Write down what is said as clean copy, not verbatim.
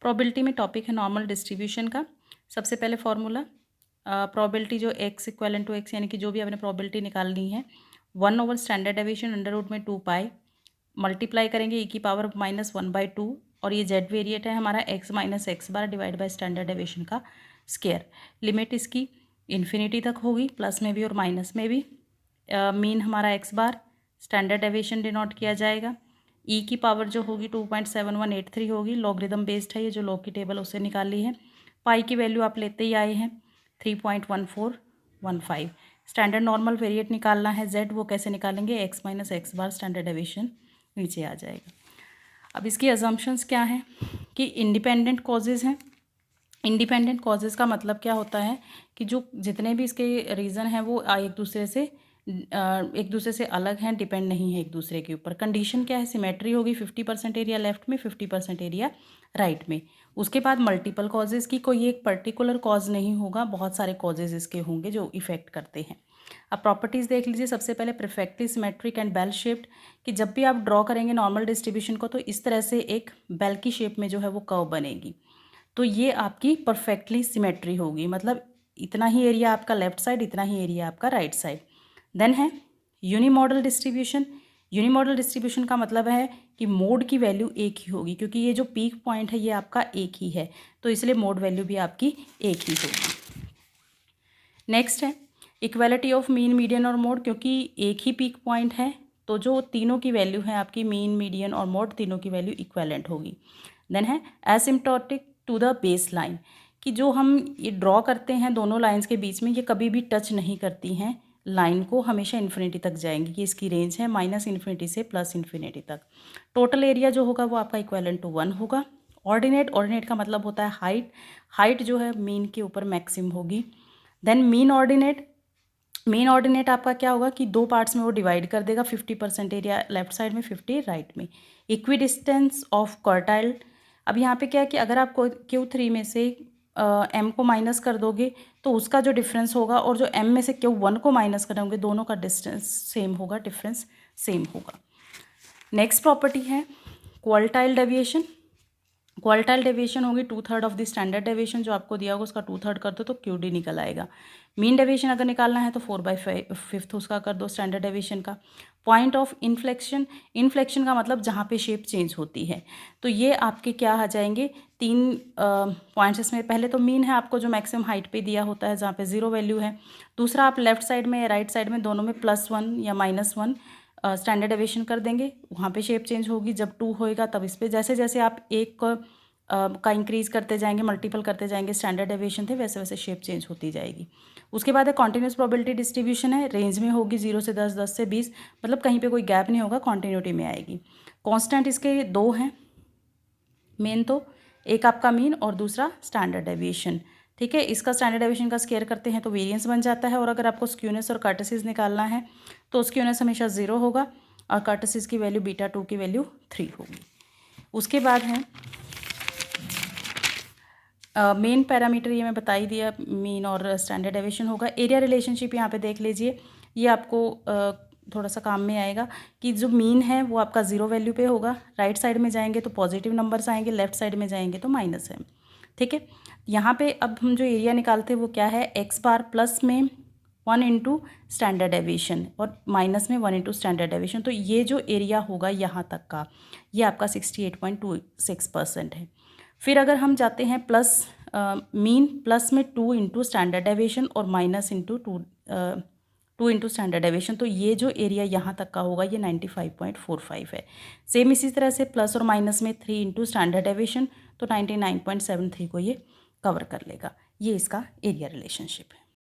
Probability में topic है normal distribution का। सबसे पहले फॉर्मूला प्रोबेबिलिटी जो x इक्वल टू x यानी कि जो भी आपने प्रोबेबिलिटी निकालनी है 1/* स्टैंडर्ड डेविएशन अंडर रूट में 2 मल्टीप्लाई करेंगे e⁻⁻1/2 और ये z वेरिएट है हमारा x - x bar divide by standard deviation का स्क्वायर। लिमिट इसकी इन्फिनिटी तक होगी, प्लस में भी और माइनस में भी। मीन हमारा x बार, स्टैंडर्ड डेविएशन डिनोट किया जाएगा। ई की पावर जो होगी 2.7183 होगी, लॉगरिदम बेस्ड है ये, जो लॉग की टेबल उससे निकाली है। पाई की वैल्यू आप लेते ही आए हैं 3.1415। स्टैंडर्ड नॉर्मल वेरिएट निकालना है z, वो कैसे निकालेंगे, x - x बार स्टैंडर्ड डेविएशन नीचे आ जाएगा। अब इसकी अजम्पशंस क्या हैं कि इंडिपेंडेंट कॉजेज़ हैं। इंडिपेंडेंट कॉजेज़ का मतलब क्या होता है कि जो जितने भी इसके रीज़न हैं वो एक दूसरे से अलग हैं, डिपेंड नहीं है एक दूसरे के ऊपर। कंडीशन क्या है, सिमेट्री होगी, 50% एरिया लेफ्ट में, 50% एरिया राइट में। उसके बाद मल्टीपल कॉजेज़ की कोई एक पर्टिकुलर कॉज नहीं होगा, बहुत सारे कॉजेज़ इसके होंगे जो इफ़ेक्ट करते हैं। अब प्रॉपर्टीज़ देख लीजिए। सबसे पहले perfectly symmetric and bell shaped, कि जब भी आप ड्रॉ करेंगे नॉर्मल डिस्ट्रीब्यूशन को तो इस तरह से एक बेल की शेप में जो है वो कर्व बनेगी, तो ये आपकी परफेक्टली सिमेट्री होगी। मतलब इतना ही एरिया आपका लेफ्ट साइड, इतना ही एरिया आपका राइट साइड। देन है यूनिमॉडल डिस्ट्रीब्यूशन। यूनिमॉडल डिस्ट्रीब्यूशन का मतलब है कि मोड की वैल्यू एक ही होगी, क्योंकि ये जो पीक पॉइंट है ये आपका एक ही है, तो इसलिए मोड वैल्यू भी आपकी एक ही होगी। नेक्स्ट है इक्वालिटी ऑफ मीन, मीडियन और मोड, क्योंकि एक ही पीक पॉइंट है तो जो तीनों की वैल्यू है आपकी मीन, मीडियन और मोड, तीनों की वैल्यू इक्वेलेंट होगी। देन है asymptotic to the base line, कि जो हम ये ड्रॉ करते हैं दोनों लाइंस के बीच में, ये कभी भी टच नहीं करती हैं लाइन को, हमेशा इन्फिनिटी तक जाएंगी। कि इसकी रेंज है -∞ से +∞ तक। टोटल एरिया जो होगा वो आपका इक्वेलेंट टू 1 होगा। ऑर्डिनेट का मतलब होता है हाइट, हाइट जो है मीन के ऊपर मैक्सिमम होगी। देन मीन ऑर्डिनेट आपका क्या होगा कि दो पार्ट्स में वो डिवाइड कर देगा, 50% एरिया लेफ्ट साइड में, 50 राइट में। इक्विडिस्टेंस ऑफ क्वार्टाइल, अब यहाँ पे क्या है कि अगर आप Q3 में से m को माइनस कर दोगे तो उसका जो डिफरेंस होगा, और जो m में से Q1 को माइनस करोगे, दोनों का डिस्टेंस सेम होगा, डिफरेंस सेम होगा। नेक्स्ट प्रॉपर्टी है क्वार्टाइल डेविएशन। क्वार्टाइल डेविएशन होगी 2/3 ऑफ द स्टैंडर्ड डेविएशन, जो आपको दिया होगा उसका 2/3 कर दो तो QD निकल आएगा। मीन डेविएशन अगर निकालना है तो 4/5 उसका कर दो स्टैंडर्ड डेविएशन का। पॉइंट ऑफ इन्फ्लेक्शन, इन्फ्लेक्शन का मतलब जहाँ पे शेप चेंज होती है, तो ये आपके क्या आ जाएंगे, 3 पॉइंट्स इसमें। पहले तो मीन है आपको जो मैक्सिमम हाइट पे दिया होता है, जहाँ पे 0 वैल्यू है। दूसरा आप लेफ्ट साइड में या राइट साइड में दोनों में +1 या -1 स्टैंडर्ड डेविएशन कर देंगे, वहाँ पे शेप चेंज होगी। जब 2 होएगा तब इस पर जैसे जैसे आप एक का इंक्रीज़ करते जाएंगे, मल्टीपल करते जाएंगे स्टैंडर्ड डेविएशन थे, वैसे वैसे शेप चेंज होती जाएगी। उसके बाद है कॉन्टिन्यूस प्रोबेबिलिटी डिस्ट्रीब्यूशन है, रेंज में होगी 0 से 10, 10 से 20, मतलब कहीं पे कोई गैप नहीं होगा, कॉन्टिन्यूटी में आएगी। कांस्टेंट इसके 2 हैं मेन, तो एक आपका मीन और दूसरा स्टैंडर्ड डेविएशन। ठीक है, इसका स्टैंडर्ड डेविएशन का स्क्वायर करते हैं तो वेरिएंस बन जाता है। और अगर आपको स्क्यूनेस और कर्टेसिस निकालना है तो स्क्यूनेस हमेशा 0 होगा और कर्टेसिस की वैल्यू β2 की वैल्यू 3 होगी। उसके बाद है मेन पैरामीटर, ये मैं बता ही दिया, मीन और स्टैंडर्ड डेविएशन होगा। एरिया रिलेशनशिप यहाँ पे देख लीजिए, ये आपको थोड़ा सा काम में आएगा कि जो मीन है वो आपका 0 वैल्यू पे होगा, राइट साइड में जाएंगे तो पॉजिटिव नंबर्स आएंगे, लेफ्ट साइड में जाएंगे तो माइनस है। ठीक है, यहाँ पे अब हम जो एरिया निकालते हैं वो क्या है, x बार प्लस में 1 इंटू स्टैंडर्ड डेविएशन और माइनस में 1 इंटू स्टैंडर्ड डेविएशन। तो ये जो एरिया होगा यहाँ तक का, ये आपका 68.26% है। फिर अगर हम जाते हैं प्लस मीन प्लस में 2 इंटू स्टैंडर्ड डेविएशन और minus into 2 into standard deviation, तो ये जो एरिया यहाँ तक का होगा ये 95.45 है। सेम इसी तरह से प्लस और माइनस में 3 इंटू स्टैंडर्ड डेविएशन, तो 99.73 को ये कवर कर लेगा। ये इसका एरिया रिलेशनशिप है।